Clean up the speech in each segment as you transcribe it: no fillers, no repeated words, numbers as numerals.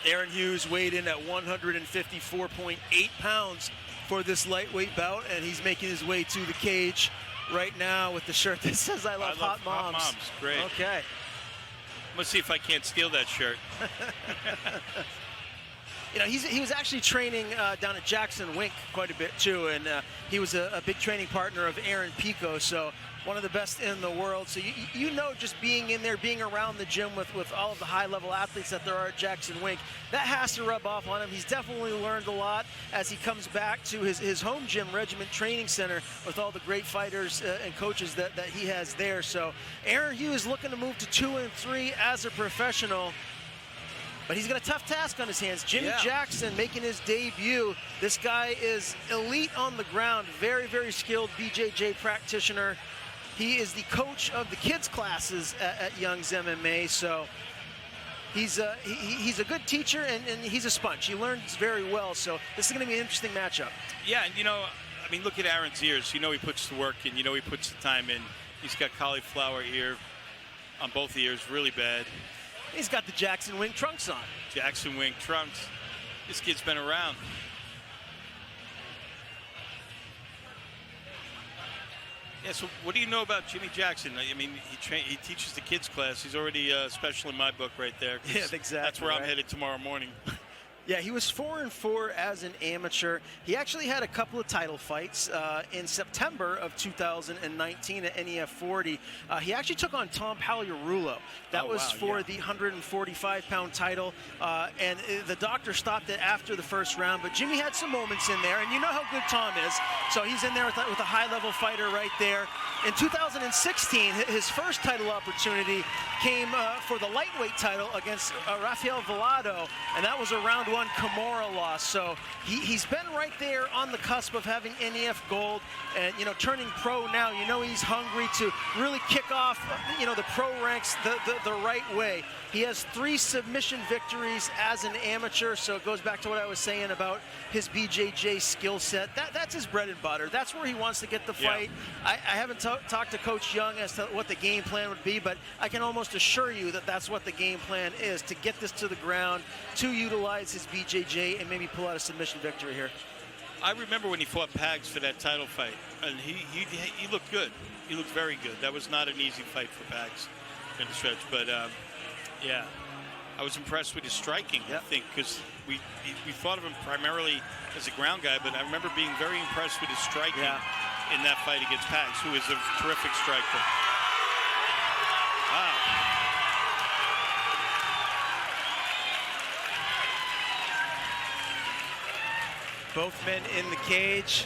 Aaron Hughes weighed in at 154.8 pounds for this lightweight bout, and he's making his way to the cage right now with the shirt that says I love hot moms. Hot moms, great. Okay. I'm going to see if I can't steal that shirt. You know, he was actually training down at Jackson Wink quite a bit too, and he was a big training partner of Aaron Pico, so one of the best in the world. So you know, just being in there, being around the gym with all of the high-level athletes that there are at Jackson Wink, that has to rub off on him. He's definitely learned a lot as he comes back to his home gym, Regiment Training Center, with all the great fighters and coaches that he has there. So Aaron Hughes looking to move to 2-3 as a professional. But he's got a tough task on his hands. Jimmy Jackson making his debut. This guy is elite on the ground, very, very skilled BJJ practitioner. He is the coach of the kids classes at Young's MMA, so he's a good teacher, and he's a sponge. He learns very well, so this is going to be an interesting matchup. Yeah, and you know, I mean, look at Aaron's ears. You know he puts the work in. You know he puts the time in. He's got cauliflower ear on both ears, really bad. He's got the Jackson Wink trunks on. Jackson Wink trunks. This kid's been around. Yeah, so what do you know about Jimmy Jackson? I mean, he teaches the kids class. He's already special in my book right there. Yeah, exactly. That's where I'm headed tomorrow morning. Yeah, he was 4-4 as an amateur. He actually had a couple of title fights in September of 2019 at NEF 40. He actually took on Tom Pagliarulo. That was for the 145-pound title, and the doctor stopped it after the first round, but Jimmy had some moments in there, and you know how good Tom is, so he's in there with a high-level fighter right there. In 2016, his first title opportunity came for the lightweight title against Rafael Velado, and that was a round one Kimura loss. So he's been right there on the cusp of having NEF gold, and you know, turning pro now, you know he's hungry to really kick off the pro ranks the right way. He has 3 submission victories as an amateur, so it goes back to what I was saying about his BJJ skill set. That's his bread and butter. That's where he wants to get the fight. Yeah. I haven't talked to Coach Young as to what the game plan would be, but I can almost assure you that that's what the game plan is, to get this to the ground, to utilize his BJJ, and maybe pull out a submission victory here. I remember when he fought Pags for that title fight, and he looked good. He looked very good. That was not an easy fight for Pags in the stretch, but yeah, I was impressed with his striking, I think, because we thought of him primarily as a ground guy, but I remember being very impressed with his striking in that fight against Pags, who is a terrific striker. Wow. Both men in the cage.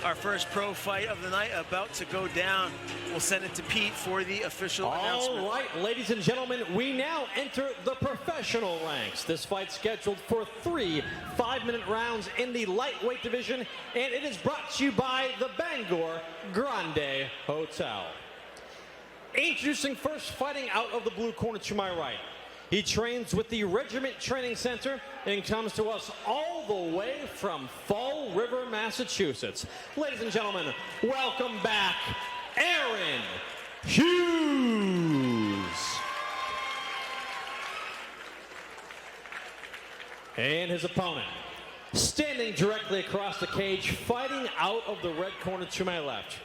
Our first pro fight of the night about to go down. We'll send it to Pete for the official announcement. All right, ladies and gentlemen, we now enter the professional ranks. This fight scheduled for 3 5-minute rounds in the lightweight division, and it is brought to you by the Bangor Grande Hotel. Introducing first, fighting out of the blue corner to my right. He trains with the Regiment Training Center and comes to us all the way from Fall River, Massachusetts. Ladies and gentlemen, welcome back, Aaron Hughes. And his opponent, standing directly across the cage, fighting out of the red corner to my left.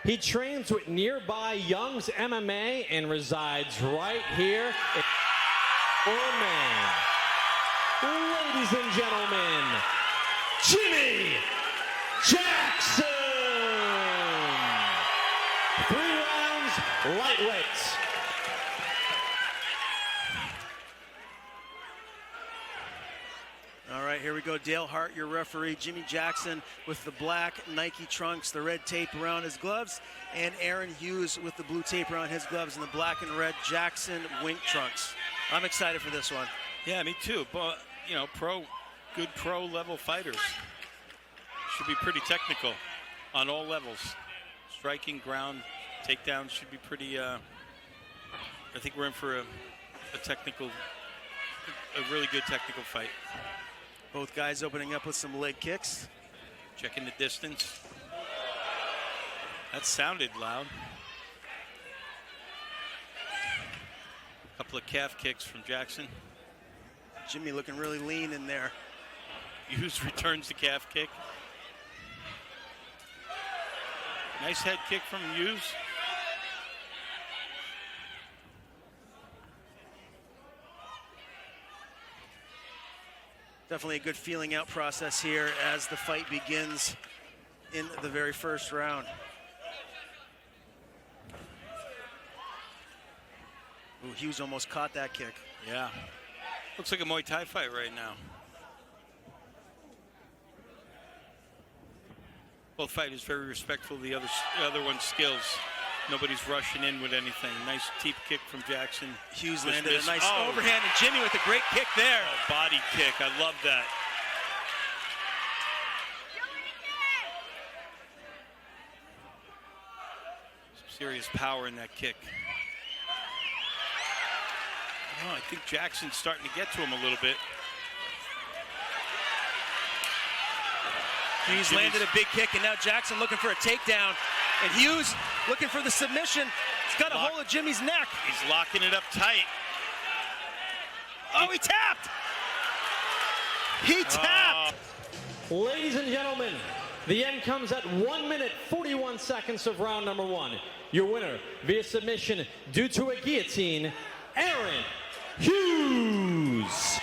He trains with nearby Young's MMA and resides right here in man. Ladies and gentlemen, Jimmy Jackson. 3 rounds, lightweights. All right, here we go. Dale Hart, your referee. Jimmy Jackson with the black Nike trunks, the red tape around his gloves, and Aaron Hughes with the blue tape around his gloves and the black and red Jackson Wink trunks. I'm excited for this one. Yeah, me too. But, you know, good pro level fighters should be pretty technical on all levels. Striking, ground, takedowns should be pretty, I think we're in for a really good technical fight. Both guys opening up with some leg kicks. Checking the distance. That sounded loud. A couple of calf kicks from Jackson. Jimmy looking really lean in there. Hughes returns the calf kick. Nice head kick from Hughes. Definitely a good feeling out process here as the fight begins in the very first round. Ooh, Hughes almost caught that kick. Yeah. Looks like a Muay Thai fight right now. Both fighters very respectful of the other one's skills. Nobody's rushing in with anything. Nice deep kick from Jackson. Hughes landed a nice overhand, and Jimmy with a great kick there. Oh, body kick. I love that. Some serious power in that kick. Oh, I think Jackson's starting to get to him a little bit. Hughes landed a big kick, and now Jackson looking for a takedown. And Hughes looking for the submission. He's got a hold of Jimmy's neck. He's locking it up tight. Oh, he tapped! He tapped! Ladies and gentlemen, the end comes at 1 minute, 41 seconds of round number 1. Your winner via submission due to a guillotine, Aaron Hughes.